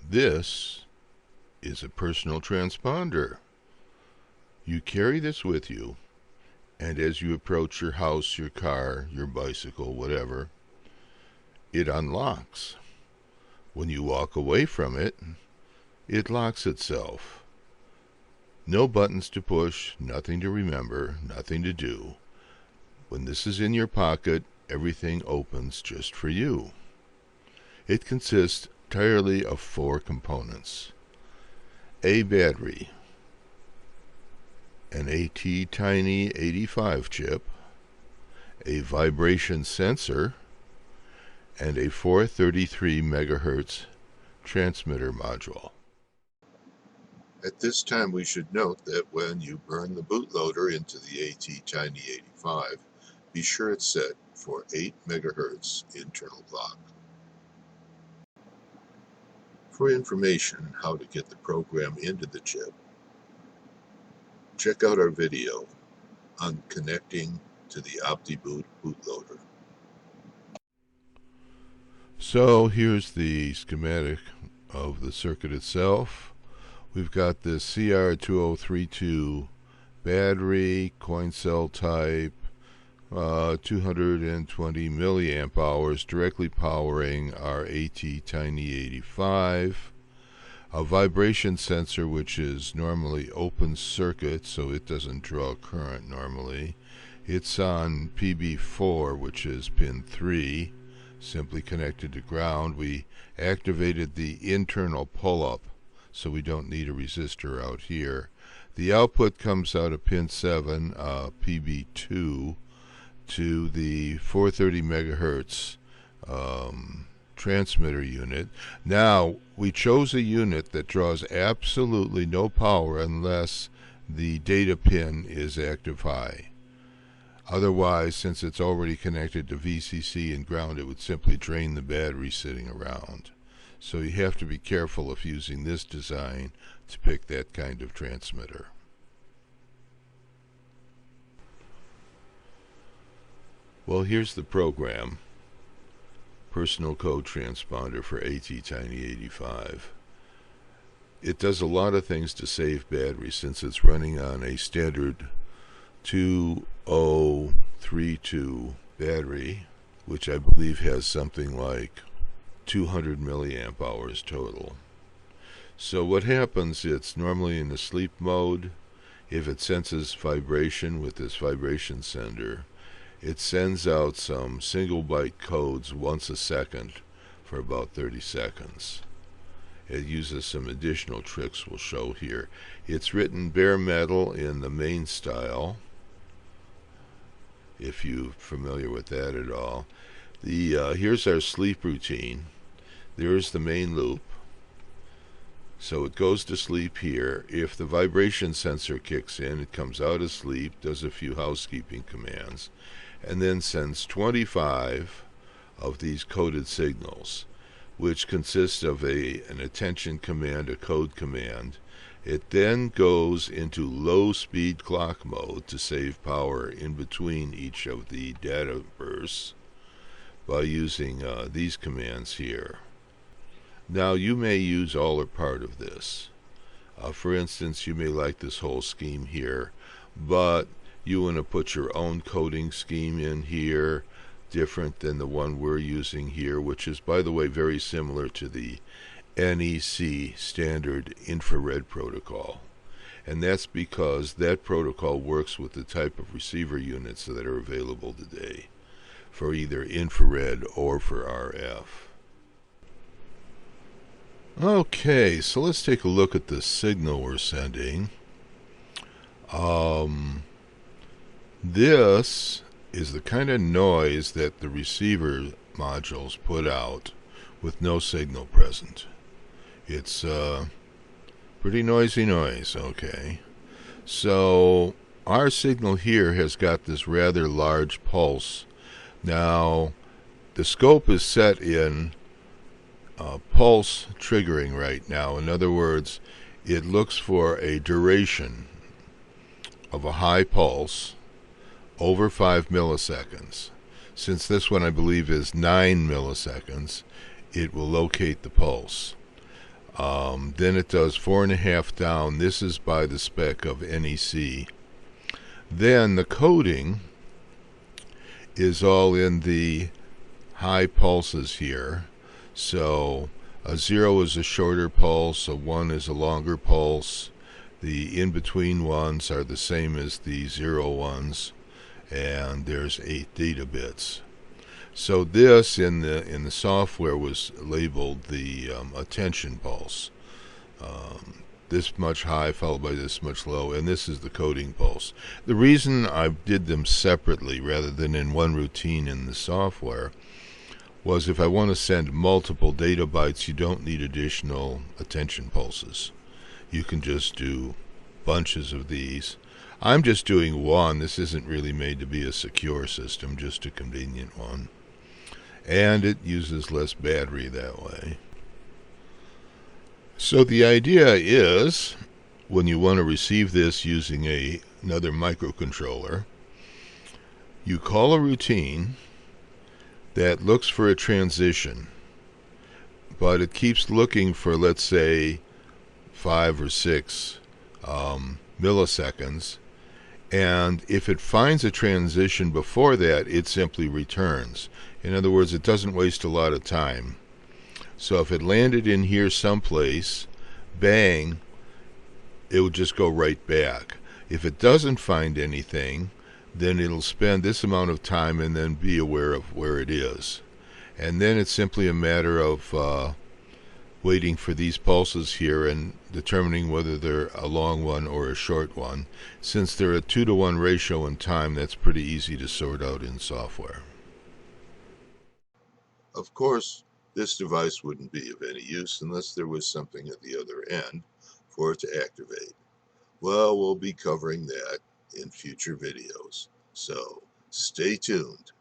This is a personal transponder. You carry this with you, and as you approach your house, your car, your bicycle, whatever, it unlocks. When you walk away from it, it locks itself. No buttons to push, nothing to remember, nothing to do. When this is in your pocket, everything opens just for you. It consists entirely of 4 components: a battery, an AT-Tiny 85 chip, a vibration sensor, and a 433 MHz transmitter module. At this time, we should note that when you burn the bootloader into the AT-Tiny 85, be sure it's set for 8 MHz internal clock. For information how to get the program into the chip, check out our video on connecting to the OptiBoot bootloader. So here's the schematic of the circuit itself. We've got this CR2032 battery, coin cell type, 220 milliamp hours directly powering our AT-Tiny 85. A vibration sensor, which is normally open circuit, so it doesn't draw current normally. It's on PB4, which is pin 3, simply connected to ground. We activated the internal pull-up, so we don't need a resistor out here. The output comes out of pin 7, PB2, to the 430 megahertz transmitter unit. Now, we chose a unit that draws absolutely no power unless the data pin is active high. Otherwise, since it's already connected to VCC and ground, it would simply drain the battery sitting around. So you have to be careful of using this design to pick that kind of transmitter. Well, here's the program. Personal code transponder for AT-Tiny 85. It does a lot of things to save battery since it's running on a standard 2032 battery, which I believe has something like 200 milliamp hours total. So what happens, it's normally in the sleep mode. If it senses vibration with this vibration sender, it sends out some single byte codes once a second for about 30 seconds. It uses some additional tricks we'll show here. It's written bare metal in the main style, if you're familiar with that at all. Here's our sleep routine. There's the main loop. So it goes to sleep here. If the vibration sensor kicks in, it comes out of sleep, does a few housekeeping commands, and then sends 25 of these coded signals, which consists of an attention command, a code command. It then goes into low speed clock mode to save power in between each of the data bursts by using these commands here. Now you may use all or part of this. For instance, you may like this whole scheme here, but you want to put your own coding scheme in here, different than the one we're using here, which is, by the way, very similar to the NEC standard infrared protocol. And that's because that protocol works with the type of receiver units that are available today for either infrared or for RF. Okay, so let's take a look at the signal we're sending. This is the kind of noise that the receiver modules put out with no signal present. It's pretty noisy noise, okay. So our signal here has got this rather large pulse. Now, the scope is set in pulse triggering right now. In other words, it looks for a duration of a high pulse over 5 milliseconds. Since this one I believe is 9 milliseconds, it will locate the pulse. Then it does 4.5 down. This is by the spec of NEC. Then the coding is all in the high pulses here. So a 0 is a shorter pulse, a 1 is a longer pulse. The in-between ones are the same as the 0 ones, and there's 8 data bits. So this in the software was labeled the attention pulse. This much high followed by this much low, and this is the coding pulse. The reason I did them separately rather than in one routine in the software was if I want to send multiple data bytes, you don't need additional attention pulses. You can just do bunches of these. I'm just doing one. This isn't really made to be a secure system, just a convenient one. And it uses less battery that way. So the idea is, when you want to receive this using another microcontroller, you call a routine that looks for a transition, but it keeps looking for, let's say, 5 or 6 milliseconds, and if it finds a transition before that, it simply returns. In other words, it doesn't waste a lot of time. So if it landed in here someplace, bang, it would just go right back. If it doesn't find anything, then it'll spend this amount of time and then be aware of where it is. And then it's simply a matter of waiting for these pulses here and determining whether they're a long one or a short one. Since they're a 2-to-1 ratio in time, that's pretty easy to sort out in software. Of course, this device wouldn't be of any use unless there was something at the other end for it to activate. Well, we'll be covering that in future videos, so stay tuned.